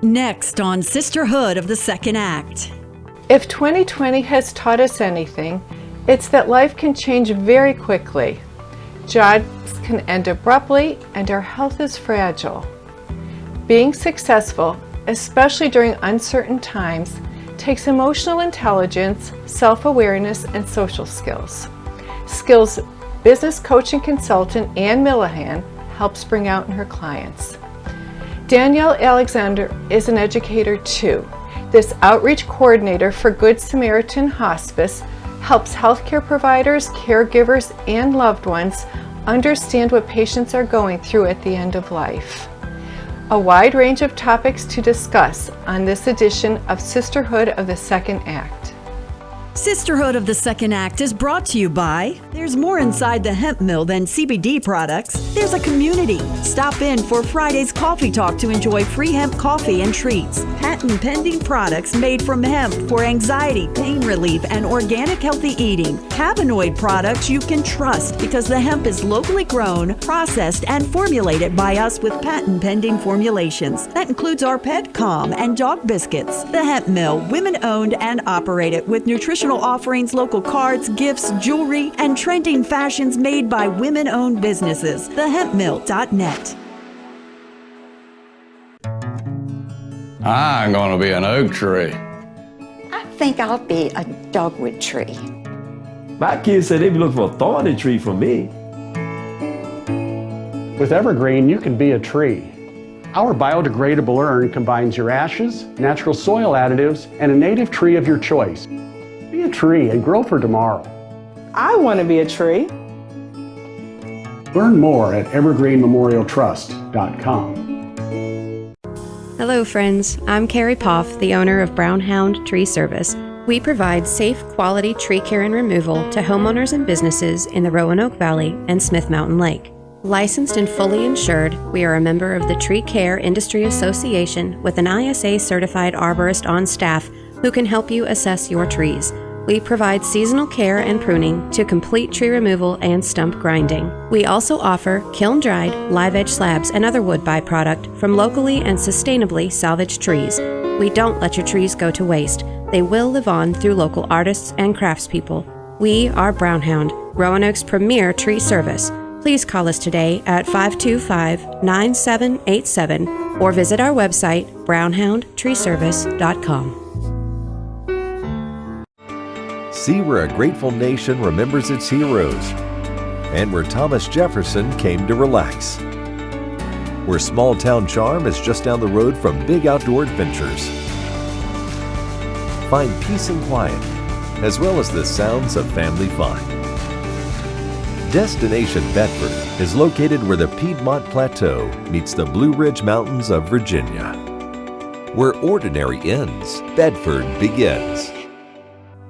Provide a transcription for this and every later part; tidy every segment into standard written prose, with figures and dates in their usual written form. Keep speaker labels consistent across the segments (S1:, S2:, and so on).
S1: Next on Sisterhood of the Second Act.
S2: If 2020 has taught us anything, it's that life can change very quickly. Jobs can end abruptly and our health is fragile. Being successful, especially during uncertain times, takes emotional intelligence, self-awareness, and social skills. Skills business coach and consultant Anne Millehan helps bring out in her clients. Danielle Alexander is an educator too. This outreach coordinator for Good Samaritan Hospice helps healthcare providers, caregivers, and loved ones understand what patients are going through at the end of life. A wide range of topics to discuss on this edition of Sisterhood of the Second Act.
S1: Sisterhood of the Second Act is brought to you by There's more inside the Hemp Mill than CBD products. There's a community. Stop in for Friday's Coffee Talk to enjoy free hemp coffee and treats. Patent pending products made from hemp for anxiety, pain relief, and organic healthy eating. Cannabinoid products you can trust because the hemp is locally grown, processed, and formulated by us with patent pending formulations. That includes our Pet Calm and dog biscuits. The Hemp Mill, women owned and operated with nutritional offerings, local cards, gifts, jewelry, and trending fashions made by women-owned businesses. TheHempMill.net.
S3: I'm gonna be an oak tree.
S4: I think I'll be a dogwood tree.
S5: My kids said they'd be looking for a thorny tree from me.
S6: With Evergreen, you can be a tree. Our biodegradable urn combines your ashes, natural soil additives, and a native tree of your choice. Be a tree and grow for tomorrow.
S7: I want to be a tree.
S6: Learn more at evergreenmemorialtrust.com.
S8: Hello friends, I'm Carrie Poff, the owner of Hound Tree Service. We provide safe, quality tree care and removal to homeowners and businesses in the Roanoke Valley and Smith Mountain Lake. Licensed and fully insured, we are a member of the Tree Care Industry Association with an ISA certified arborist on staff who can help you assess your trees. We provide seasonal care and pruning to complete tree removal and stump grinding. We also offer kiln-dried, live-edge slabs and other wood byproduct from locally and sustainably salvaged trees. We don't let your trees go to waste. They will live on through local artists and craftspeople. We are Hound, Roanoke's premier tree service. Please call us today at 525-9787 or visit our website, brownhoundtreeservice.com.
S9: See where a grateful nation remembers its heroes, and where Thomas Jefferson came to relax. Where small town charm is just down the road from big outdoor adventures. Find peace and quiet, as well as the sounds of family fun. Destination Bedford is located where the Piedmont Plateau meets the Blue Ridge Mountains of Virginia. Where ordinary ends, Bedford begins.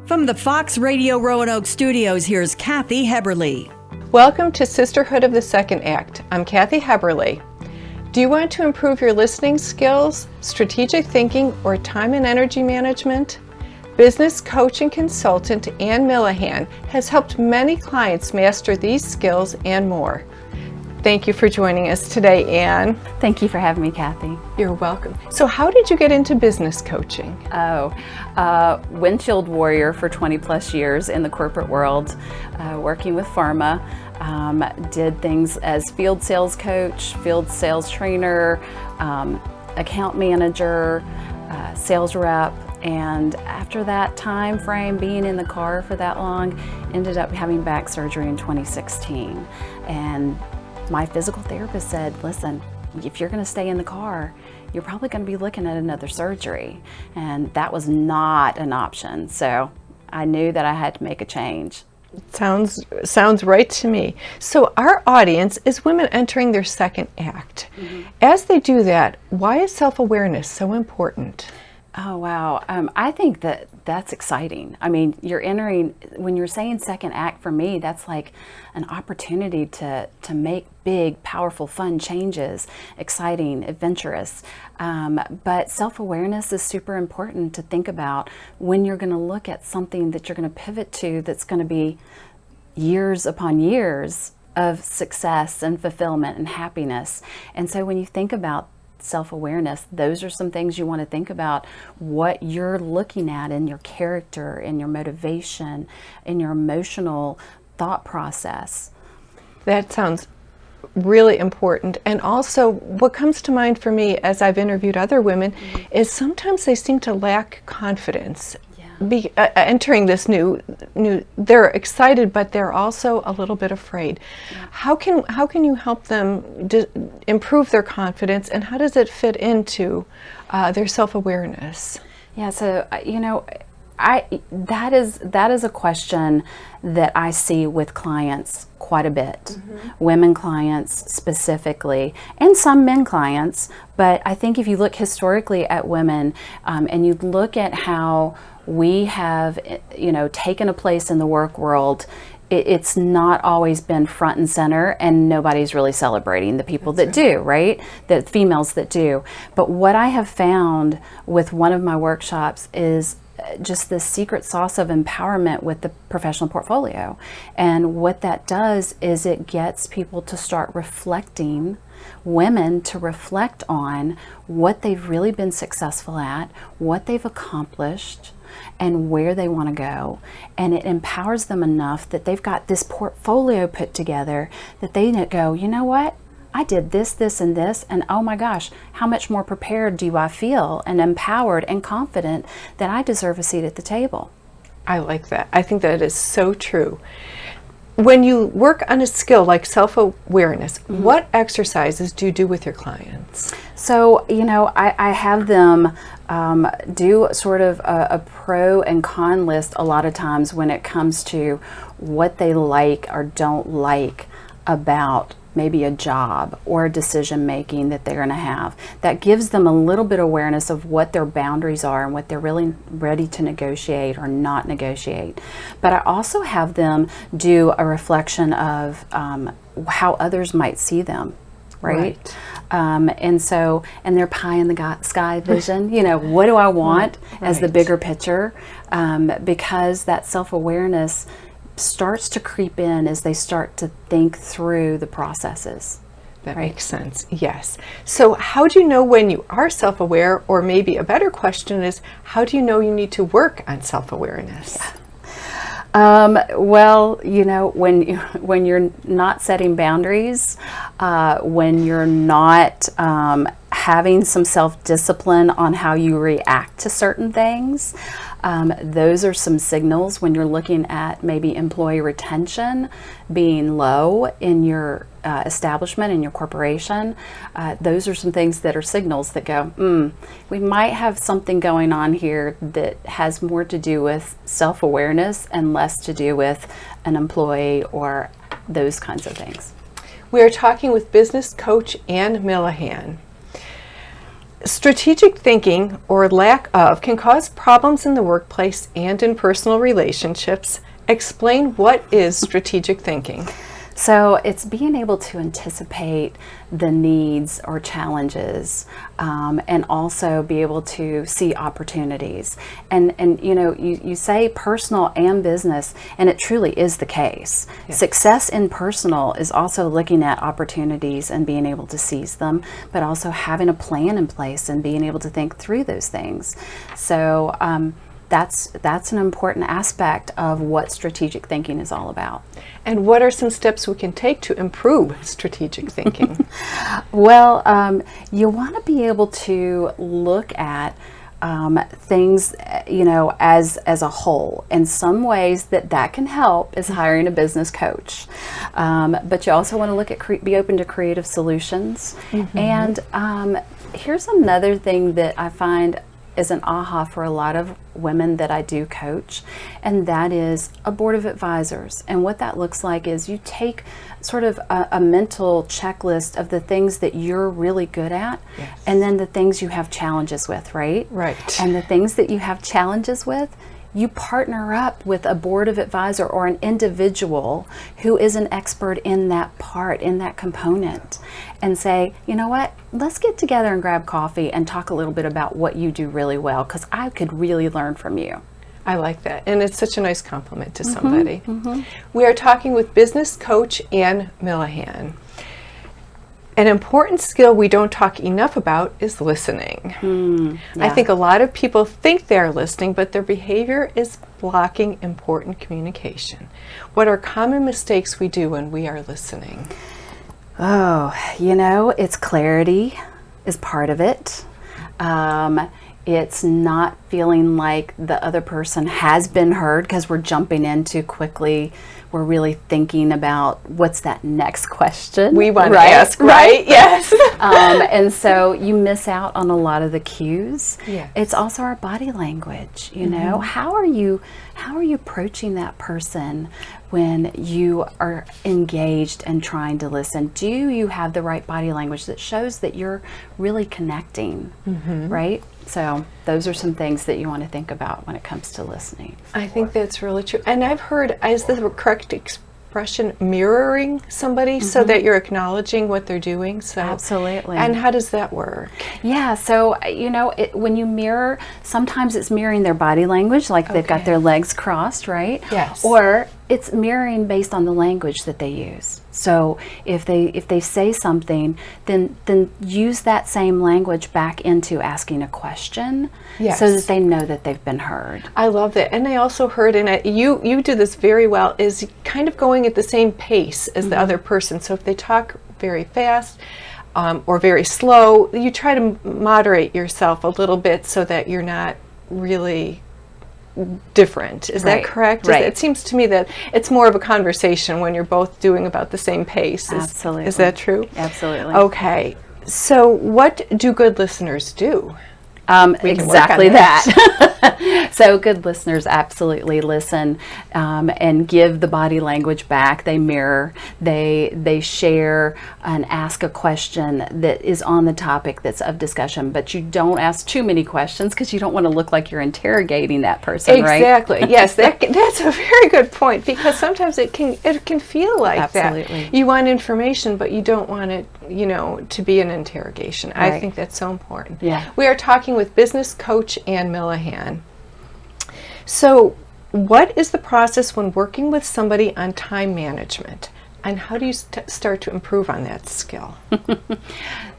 S1: From the Fox Radio Roanoke studios, here's Kathy Heberle.
S2: Welcome to Sisterhood of the Second Act. I'm Kathy Heberle. Do you want to improve your listening skills, strategic thinking, or time and energy management? Business coach and consultant Anne Millehan has helped many clients master these skills and more. Thank you for joining us today, Anne.
S10: Thank you for having me, Kathy.
S2: You're welcome. So how did you get into business coaching?
S10: Windshield warrior for 20 plus years in the corporate world, working with pharma. Did things as field sales coach, field sales trainer, account manager, sales rep. And after that time frame, being in the car for that long, ended up having back surgery in 2016. And my physical therapist said, listen, if you're going to stay in the car, you're probably going to be looking at another surgery. And that was not an option. So I knew that I had to make a change.
S2: Sounds right to me. So our audience is women entering their second act. Mm-hmm. As they do that, why is self-awareness so important?
S10: Oh, wow. I think that's exciting. I mean, you're entering, when you're saying second act, for me, that's like an opportunity to make big, powerful, fun changes, exciting, adventurous. But self-awareness is super important to think about when you're going to look at something that you're going to pivot to that's going to be years upon years of success and fulfillment and happiness. And so when you think about self-awareness, those are some things you want to think about, what you're looking at in your character, in your motivation, in your emotional thought process.
S2: That sounds really important. And also, what comes to mind for me as I've interviewed other women is sometimes they seem to lack confidence. Entering this new, they're excited, but they're also a little bit afraid. How can you help them improve their confidence, and how does it fit into their self-awareness?
S10: Yeah, so that is a question that I see with clients quite a bit, women clients specifically, and some men clients. But I think if you look historically at women, and you look at how we have, taken a place in the work world, it's not always been front and center, and nobody's really celebrating the people that do, right? The females that do. But what I have found with one of my workshops is just the secret sauce of empowerment with the professional portfolio. And what that does is it gets people to start reflecting, women to reflect on what they've really been successful at, what they've accomplished, and where they want to go. And it empowers them enough that they've got this portfolio put together that they go, you know what? I did this, this, and this, and oh my gosh, how much more prepared do I feel and empowered and confident that I deserve a seat at the table.
S2: I like that. I think that is so true. When you work on a skill like self-awareness, what exercises do you do with your clients?
S10: So, I have them do sort of a pro and con list a lot of times when it comes to what they like or don't like about maybe a job or a decision making that they're going to have. That gives them a little bit of awareness of what their boundaries are and what they're really ready to negotiate or not negotiate. But I also have them do a reflection of how others might see them. Right. And their pie in the sky vision, what do I want as the bigger picture? Because that self-awareness starts to creep in as they start to think through the processes.
S2: That makes sense. Yes. So how do you know when you are self-aware, or maybe a better question is, how do you know you need to work on self-awareness?
S10: Well, when you're not setting boundaries, when you're not having some self-discipline on how you react to certain things, those are some signals. When you're looking at maybe employee retention being low in your establishment, in your corporation, those are some things that are signals that go, we might have something going on here that has more to do with self-awareness and less to do with an employee or those kinds of things.
S2: We are talking with business coach Anne Millehan. Strategic thinking, or lack of, can cause problems in the workplace and in personal relationships. Explain what is strategic thinking.
S10: So it's being able to anticipate the needs or challenges, and also be able to see opportunities. And you say personal and business, and it truly is the case. Yes. Success in personal is also looking at opportunities and being able to seize them, but also having a plan in place and being able to think through those things. So that's an important aspect of what strategic thinking is all about.
S2: And what are some steps we can take to improve strategic thinking?
S10: Well, you want to be able to look at things, as a whole. In some ways that can help is hiring a business coach. But you also want to look at be open to creative solutions. And here's another thing that I find is an aha for a lot of women that I do coach, and that is a board of advisors. And what that looks like is you take sort of a mental checklist of the things that you're really good at, yes, and then the things you have challenges with, right?
S2: Right.
S10: And the things that you have challenges with, you partner up with a board of advisor or an individual who is an expert in that part, in that component, and say, you know what, let's get together and grab coffee and talk a little bit about what you do really well, because I could really learn from you.
S2: I like that, and it's such a nice compliment to somebody. We are talking with business coach Anne Millehan. An important skill we don't talk enough about is listening. I think a lot of people think they're listening, but their behavior is blocking important communication. What are common mistakes we do when we are listening?
S10: Oh, it's clarity is part of it. It's not feeling like the other person has been heard because we're jumping in too quickly. We're really thinking about what's that next question
S2: we want to ask, right? Yes.
S10: And so you miss out on a lot of the cues.
S2: Yes.
S10: It's also our body language. How are you approaching that person when you are engaged and trying to listen? Do you have the right body language that shows that you're really connecting, right? So those are some things that you want to think about when it comes to listening.
S2: I think that's really true. And I've heard, is the correct expression, mirroring somebody so that you're acknowledging what they're doing? So
S10: absolutely.
S2: And how does that work?
S10: Yeah, so when you mirror, sometimes it's mirroring their body language, like they've got their legs crossed, right?
S2: Yes.
S10: Or it's mirroring based on the language that they use. So if they say something, then use that same language back into asking a question, so that they know that they've been heard.
S2: I love that. And I also heard you do this very well, is kind of going at the same pace as the other person. So if they talk very fast or very slow, you try to moderate yourself a little bit so that you're not really different. Is that correct?
S10: Right.
S2: It seems to me that it's more of a conversation when you're both doing about the same pace.
S10: Absolutely.
S2: Is that true?
S10: Absolutely.
S2: Okay. So what do good listeners do?
S10: Exactly that. So good listeners absolutely listen and give the body language back. They mirror, they share and ask a question that is on the topic that's of discussion, but you don't ask too many questions because you don't want to look like you're interrogating that person, right?
S2: Exactly. Yes, that's a very good point, because sometimes it can feel like
S10: absolutely.
S2: that. You want information, but you don't want it, to be an interrogation.
S10: Right.
S2: I think that's so important.
S10: Yeah.
S2: We are talking with business coach Anne Millehan. So, what is the process when working with somebody on time management, and how do you start to improve on that skill?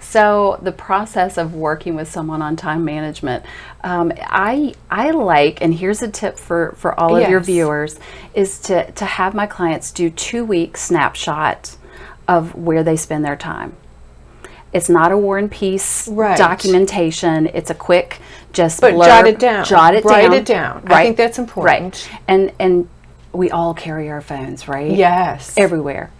S10: So the process of working with someone on time management, I like, and here's a tip for all of your viewers, is to have my clients do 2-week snapshot of where they spend their time. It's not a War and Peace documentation. It's a quick blurb.
S2: Jot it down.
S10: Write
S2: it down.
S10: Right.
S2: I think that's important.
S10: Right. And we all carry our phones, right?
S2: Yes.
S10: Everywhere.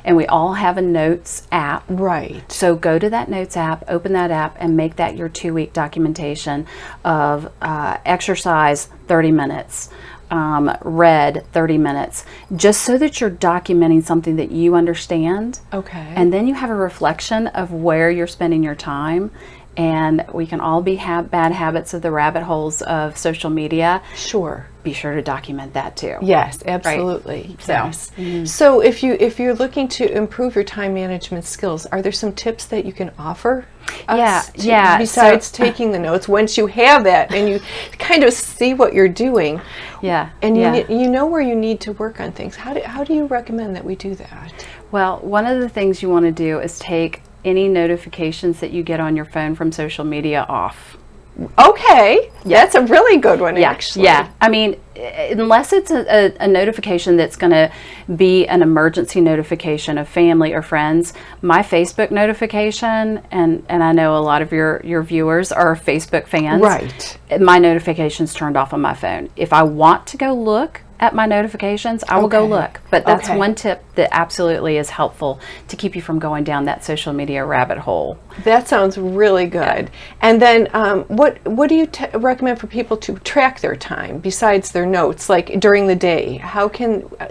S10: And we all have a notes app.
S2: Right.
S10: So go to that notes app, open that app, and make that your 2-week documentation of exercise 30 minutes. Read 30 minutes, just so that you're documenting something that you understand.
S2: Okay.
S10: And then you have a reflection of where you're spending your time. And we can all be bad habits of the rabbit holes of social media.
S2: Sure.
S10: Be sure to document that too.
S2: Yes, absolutely.
S10: Right?
S2: Yes. So if you're looking to improve your time management skills, are there some tips that you can offer us besides taking the notes once you have that and you kind of see what you're doing? And you know where you need to work on things. How do you recommend that we do that?
S10: Well, one of the things you want to do is take any notifications that you get on your phone from social media off.
S2: Okay, that's a really good one, actually.
S10: Yeah, I mean, unless it's a notification that's going to be an emergency notification of family or friends, my Facebook notification, and I know a lot of your viewers are Facebook fans.
S2: Right.
S10: My notification's turned off on my phone. If I want to go look at my notifications, I will go look. But that's one tip that absolutely is helpful to keep you from going down that social media rabbit hole.
S2: That sounds really good. And then what do you recommend for people to track their time besides their notes, like during the day?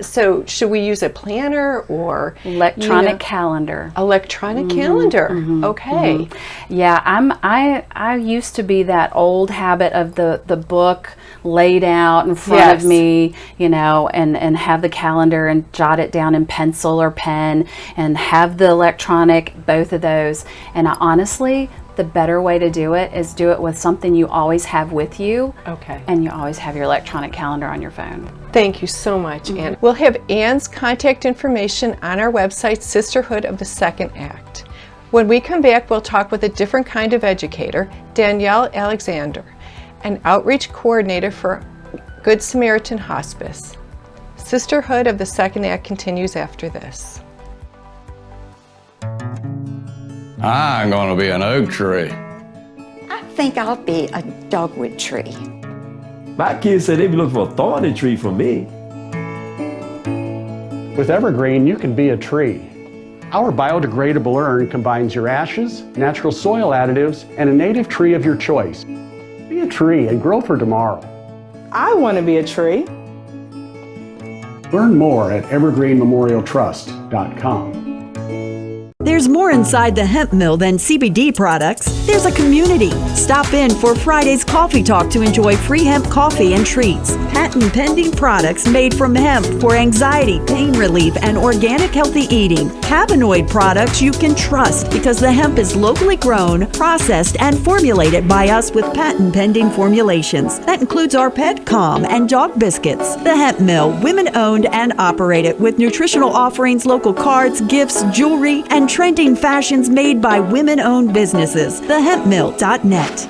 S2: So should we use a planner or
S10: electronic calendar?
S2: Electronic calendar. Okay.
S10: Yeah, I used to be that old habit of the book laid out in front of me, and have the calendar and jot it down in pencil or pen, and have the electronic, both of those. And honestly, the better way to do it is do it with something you always have with you.
S2: Okay.
S10: And you always have your electronic calendar on your phone.
S2: Thank you so much, Anne. We'll have Anne's contact information on our website, Sisterhood of the Second Act. When we come back, we'll talk with a different kind of educator, Danielle Alexander, an outreach coordinator for Good Samaritan Hospice. Sisterhood of the Second Act continues after this.
S3: I'm going to be an oak tree.
S4: I think I'll be a dogwood tree.
S5: My kids say they be looking for a thorny tree from me.
S6: With Evergreen, you can be a tree. Our biodegradable urn combines your ashes, natural soil additives, and a native tree of your choice. Be a tree and grow for tomorrow.
S7: I want to be a tree.
S6: Learn more at evergreenmemorialtrust.com.
S1: There's more inside the Hemp Mill than CBD products. There's a community. Stop in for Friday's coffee talk to enjoy free hemp coffee and treats. Patent pending products made from hemp for anxiety, pain relief, and organic healthy eating. Cannabinoid products you can trust because the hemp is locally grown, processed, and formulated by us with patent pending formulations. That includes our Pet Calm and dog biscuits. The Hemp Mill, women owned and operated with nutritional offerings, local cards, gifts, jewelry, and trending fashions made by women-owned businesses. TheHempMill.net.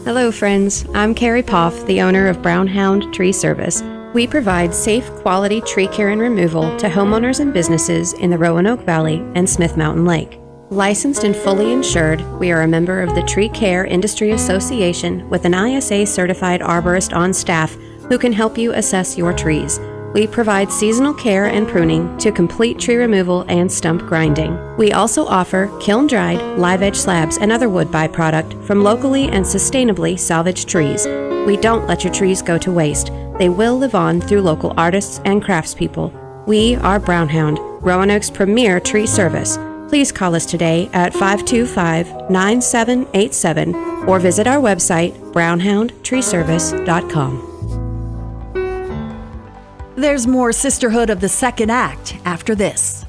S8: Hello, friends. I'm Carrie Poff, the owner of Hound Tree Service. We provide safe, quality tree care and removal to homeowners and businesses in the Roanoke Valley and Smith Mountain Lake. Licensed and fully insured, we are a member of the Tree Care Industry Association with an ISA-certified arborist on staff who can help you assess your trees. We provide seasonal care and pruning to complete tree removal and stump grinding. We also offer kiln-dried, live-edge slabs and other wood byproduct from locally and sustainably salvaged trees. We don't let your trees go to waste. They will live on through local artists and craftspeople. We are Hound, Roanoke's premier tree service. Please call us today at 525-9787 or visit our website, brownhoundtreeservice.com.
S1: There's more Sisterhood of the Second Act after this.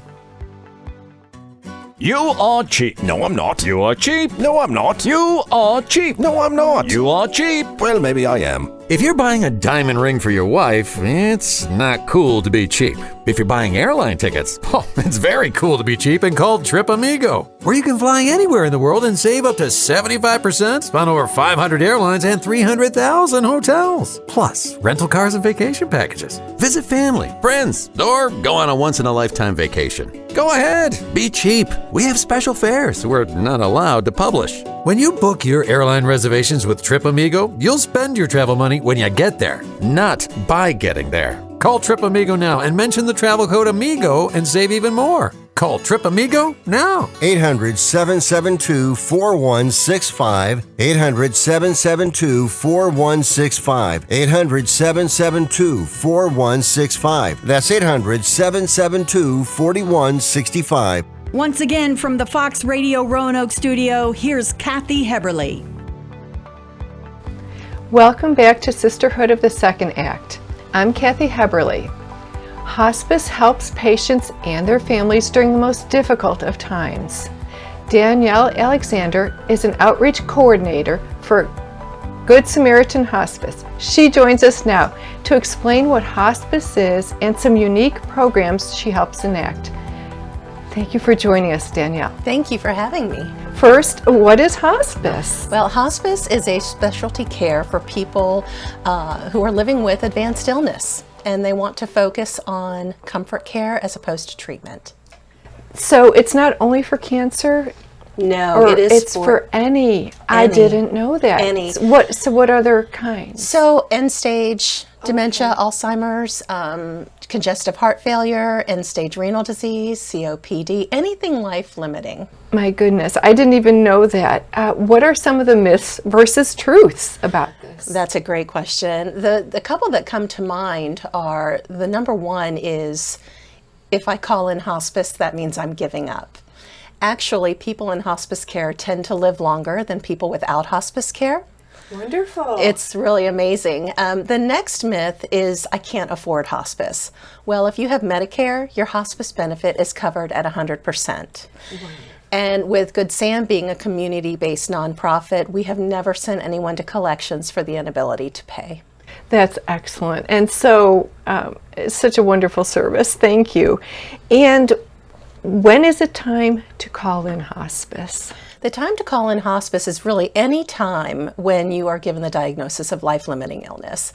S11: You are cheap. No, I'm not. You are cheap. No, I'm not. You are cheap. No, I'm not. You are cheap. Well, maybe I am. If you're buying a diamond ring for your wife, it's not cool to be cheap. If you're buying airline tickets, it's very cool to be cheap and called Trip Amigo, where you can fly anywhere in the world and save up to 75% on over 500 airlines and 300,000 hotels. Plus, rental cars and vacation packages. Visit family, friends, or go on a once-in-a-lifetime vacation. Go ahead, be cheap. We have special fares we're not allowed to publish. When you book your airline reservations with Trip Amigo, you'll spend your travel money when you get there, not by getting there. Call Trip Amigo now and mention the travel code AMIGO and save even more. Call Trip Amigo now.
S12: 800-772-4165. 800-772-4165. 800-772-4165. That's 800-772-4165.
S1: Once again, from the Fox Radio Roanoke studio, here's Kathy Heberle.
S2: Welcome back to Sisterhood of the Second Act. I'm Kathy Heberle. Hospice helps patients and their families during the most difficult of times. Danielle Alexander is an outreach coordinator for Good Samaritan Hospice. She joins us now to explain what hospice is and some unique programs she helps enact. Thank you for joining us, Danielle.
S13: Thank you for having me.
S2: First, what is hospice?
S13: Well, hospice is a specialty care for people who are living with advanced illness, and they want to focus on comfort care as opposed to treatment.
S2: So it's not only for cancer?
S13: No,
S2: it's for any. I didn't know that.
S13: Any.
S2: So what other kinds?
S13: So end-stage dementia, Alzheimer's, congestive heart failure, end-stage renal disease, COPD, anything life-limiting.
S2: My goodness, I didn't even know that. What are some of the myths versus truths about this?
S13: That's a great question. The couple that come to mind are, the number one is, if I call in hospice, that means I'm giving up. Actually, people in hospice care tend to live longer than people without hospice care.
S2: Wonderful.
S13: It's really amazing. The next myth is, I can't afford hospice. Well, if you have Medicare, your hospice benefit is covered at 100%. And with Good Sam being a community-based nonprofit, we have never sent anyone to collections for the inability to pay.
S2: That's excellent. And so, it's such a wonderful service. Thank you. And when is it time to call in hospice?
S13: The time to call in hospice is really any time when you are given the diagnosis of life-limiting illness.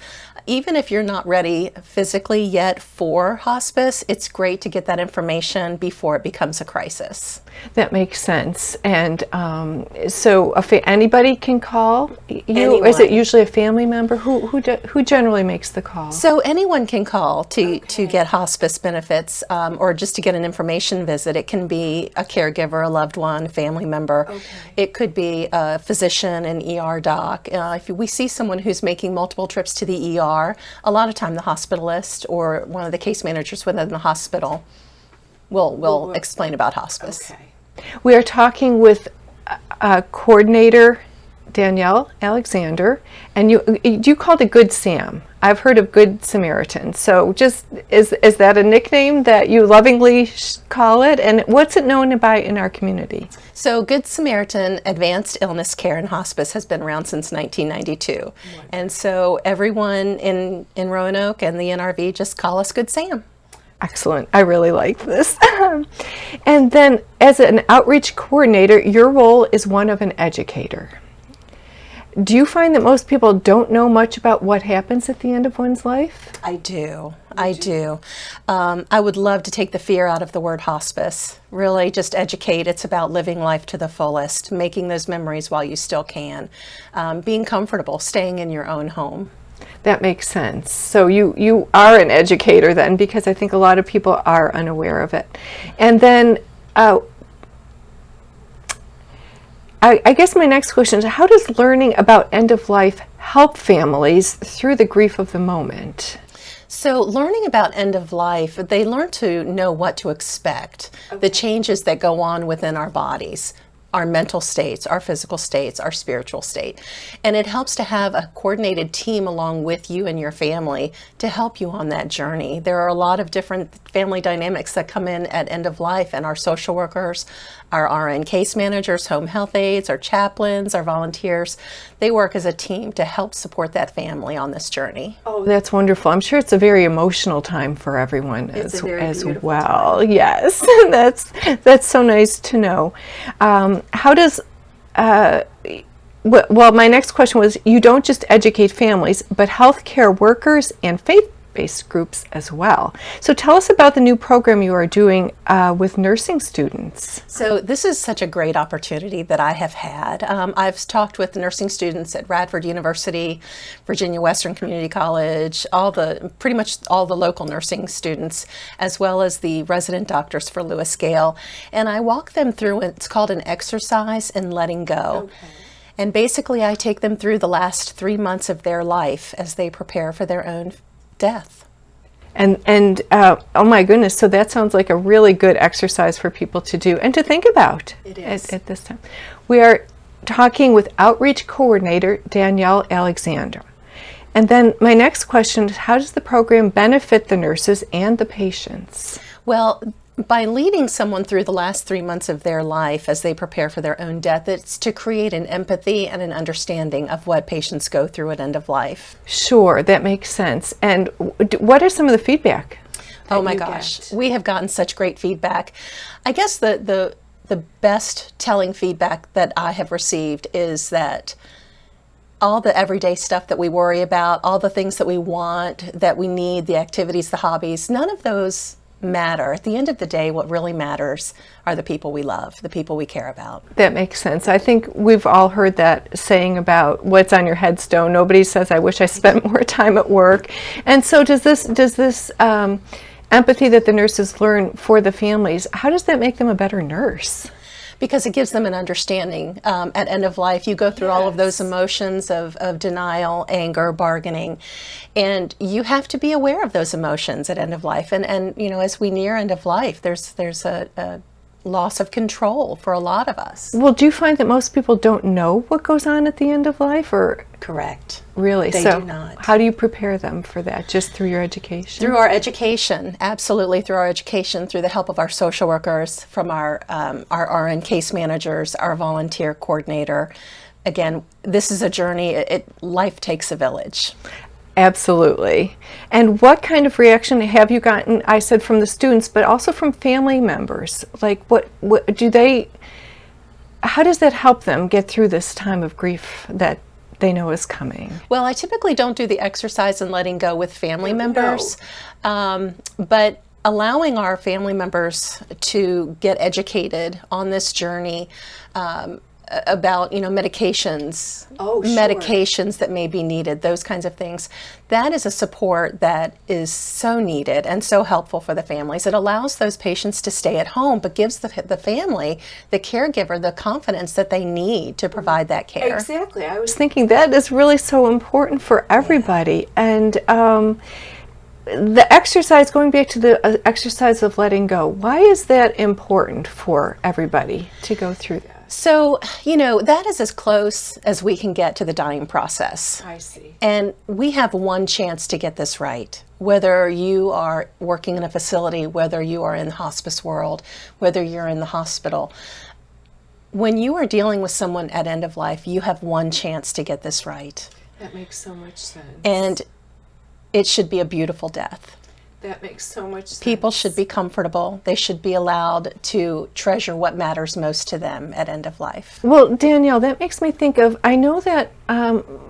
S13: Even if you're not ready physically yet for hospice, it's great to get that information before it becomes a crisis.
S2: That makes sense. And so anybody can call you?
S13: Anyone.
S2: Or is it usually a family member? Who generally makes the call?
S13: So anyone can call to get hospice benefits or just to get an information visit. It can be a caregiver, a loved one, a family member. Okay. It could be a physician, an ER doc. If we see someone who's making multiple trips to the ER, a lot of time the hospitalist or one of the case managers within the hospital will explain about hospice.
S2: Okay. We are talking with coordinator Danielle Alexander, and you called it Good Sam. I've heard of Good Samaritan. So just is that a nickname that you lovingly call it? And what's it known by in our community?
S13: So Good Samaritan Advanced Illness Care and Hospice has been around since 1992. And so everyone in Roanoke and the NRV just call us Good Sam.
S2: Excellent. I really like this. And then as an outreach coordinator, your role is one of an educator. Do you find that most people don't know much about what happens at the end of one's life?
S13: I do. I do. I would love to take the fear out of the word hospice. Really just educate. It's about living life to the fullest, making those memories while you still can, being comfortable, staying in your own home.
S2: That makes sense. So you are an educator then, because I think a lot of people are unaware of it. And then I guess my next question is, how does learning about end of life help families through the grief of the moment?
S13: So learning about end of life, they learn to know what to expect, the changes that go on within our bodies, our mental states, our physical states, our spiritual state. And it helps to have a coordinated team along with you and your family to help you on that journey. There are a lot of different family dynamics that come in at end of life, and our social workers, our RN case managers, home health aides, our chaplains, our volunteers, they work as a team to help support that family on this journey.
S2: Oh, that's wonderful. I'm sure it's a very emotional time for everyone as well. Time. Yes, that's so nice to know. How does, well, my next question was, you don't just educate families, but healthcare workers and faith-based groups as well. So tell us about the new program you are doing with nursing students.
S13: So this is such a great opportunity that I have had. I've talked with nursing students at Radford University, Virginia Western Community College, pretty much all the local nursing students, as well as the resident doctors for Lewis Gale. And I walk them through, it's called an exercise in letting go. Okay. And basically I take them through the last 3 months of their life as they prepare for their own death.
S2: And oh my goodness, so that sounds like a really good exercise for people to do and to think about at this time. We are talking with Outreach Coordinator Danielle Alexander. And then my next question is, how does the program benefit the nurses and the patients?
S13: Well, by leading someone through the last 3 months of their life as they prepare for their own death, it's to create an empathy and an understanding of what patients go through at end of life.
S2: Sure, that makes sense. And what are some of the feedback?
S13: Oh my gosh, we have gotten such great feedback. I guess the best telling feedback that I have received is that all the everyday stuff that we worry about, all the things that we want, that we need, the activities, the hobbies, none of those matter. At the end of the day, what really matters are the people we love, the people we care about.
S2: That makes sense. I think we've all heard that saying about what's on your headstone. Nobody says, I wish I spent more time at work. And so does this empathy that the nurses learn for the families, how does that make them a better nurse?
S13: Because it gives them an understanding. At end of life, you go through all of those emotions of denial, anger, bargaining, and you have to be aware of those emotions at end of life. And you know, as we near end of life, there's a loss of control for a lot of us.
S2: Well, do you find that most people don't know what goes on at the end of life, or?
S13: Correct.
S2: Really?
S13: They do not.
S2: How do you prepare them for that? Just through your education?
S13: Through our education, absolutely through our education, through the help of our social workers, from our RN case managers, our volunteer coordinator. Again, this is a journey. Life takes a village.
S2: Absolutely. And what kind of reaction have you gotten, I said from the students, but also from family members? Like what do they, how does that help them get through this time of grief that they know is coming?
S13: Well, I typically don't do the exercise and letting go with family members, but allowing our family members to get educated on this journey about, medications, medications that may be needed, those kinds of things. That is a support that is so needed and so helpful for the families. It allows those patients to stay at home, but gives the family, the caregiver, the confidence that they need to provide that care.
S2: Exactly. I was thinking that is really so important for everybody. And the exercise, going back to the exercise of letting go, why is that important for everybody to go through that?
S13: So, that is as close as we can get to the dying process.
S2: I see.
S13: And we have one chance to get this right. Whether you are working in a facility, whether you are in the hospice world, whether you're in the hospital, when you are dealing with someone at end of life, you have one chance to get this right.
S2: That makes so much sense.
S13: And it should be a beautiful death.
S2: That makes so much sense.
S13: People should be comfortable. They should be allowed to treasure what matters most to them at end of life.
S2: Well, Danielle, that makes me think of, I know that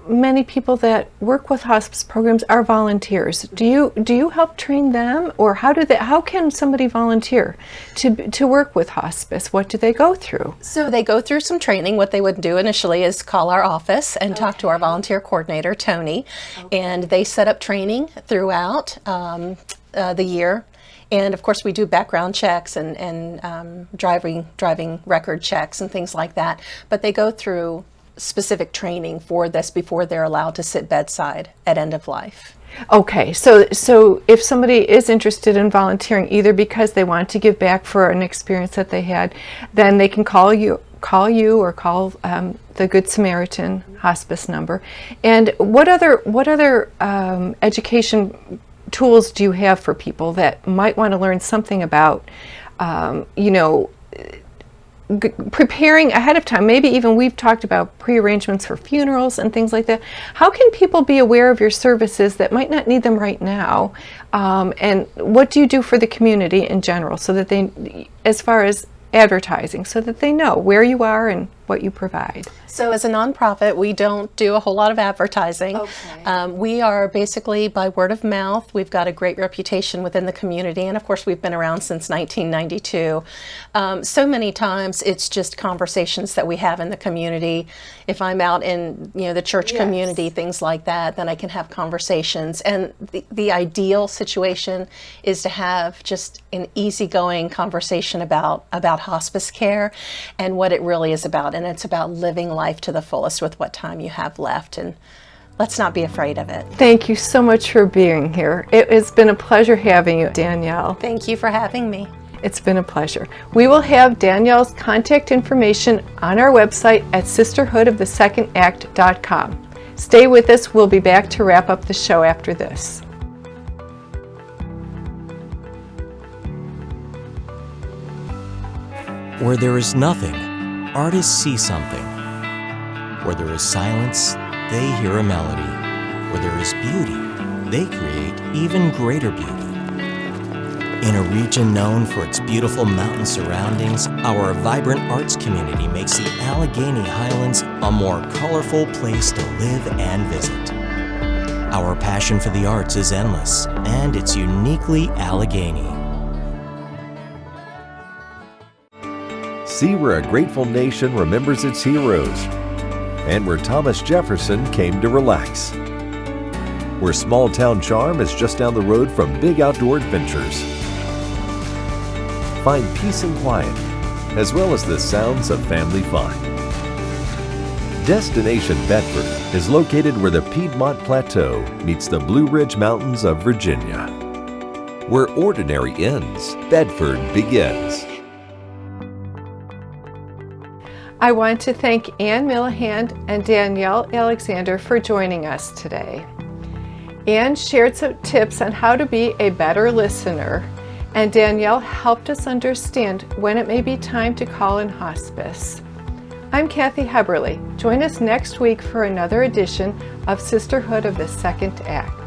S2: many people that work with hospice programs are volunteers. Do you help train them, or how can somebody volunteer to work with hospice? What do they go through?
S13: So they go through some training. What they would do initially is call our office and talk to our volunteer coordinator, Tony, and they set up training throughout the year. And of course we do background checks and driving record checks and things like that. But they go through specific training for this before they're allowed to sit bedside at end of life.
S2: Okay, so if somebody is interested in volunteering, either because they want to give back for an experience that they had, then they can call you or call the Good Samaritan Hospice number. And what other education tools do you have for people that might want to learn something about, preparing ahead of time? Maybe even we've talked about prearrangements for funerals and things like that. How can people be aware of your services that might not need them right now? And what do you do for the community in general, so that they, as far as advertising, so that they know where you are and what you provide?
S13: So as a nonprofit, we don't do a whole lot of advertising.
S2: Okay.
S13: We are basically by word of mouth. We've got a great reputation within the community, and of course we've been around since 1992. So many times it's just conversations that we have in the community. If I'm out in the church community, things like that, then I can have conversations. And the ideal situation is to have just an easygoing conversation about hospice care and what it really is about. And it's about living life to the fullest with what time you have left, and let's not be afraid of it.
S2: Thank you so much for being here. It has been a pleasure having you, Danielle.
S13: Thank you for having me.
S2: It's been a pleasure. We will have Danielle's contact information on our website at sisterhoodofthesecondAct.com. Stay with us. We'll be back to wrap up the show after this.
S14: Where there is nothing, artists see something. Where there is silence, they hear a melody. Where there is beauty, they create even greater beauty. In a region known for its beautiful mountain surroundings, our vibrant arts community makes the Allegheny Highlands a more colorful place to live and visit. Our passion for the arts is endless, and it's uniquely Allegheny.
S9: See where a grateful nation remembers its heroes, and where Thomas Jefferson came to relax. Where small town charm is just down the road from big outdoor adventures. Find peace and quiet, as well as the sounds of family fun. Destination Bedford is located where the Piedmont Plateau meets the Blue Ridge Mountains of Virginia. Where ordinary ends, Bedford begins.
S2: I want to thank Anne Millehan and Danielle Alexander for joining us today. Anne shared some tips on how to be a better listener, and Danielle helped us understand when it may be time to call in hospice. I'm Kathy Heberle. Join us next week for another edition of Sisterhood of the Second Act.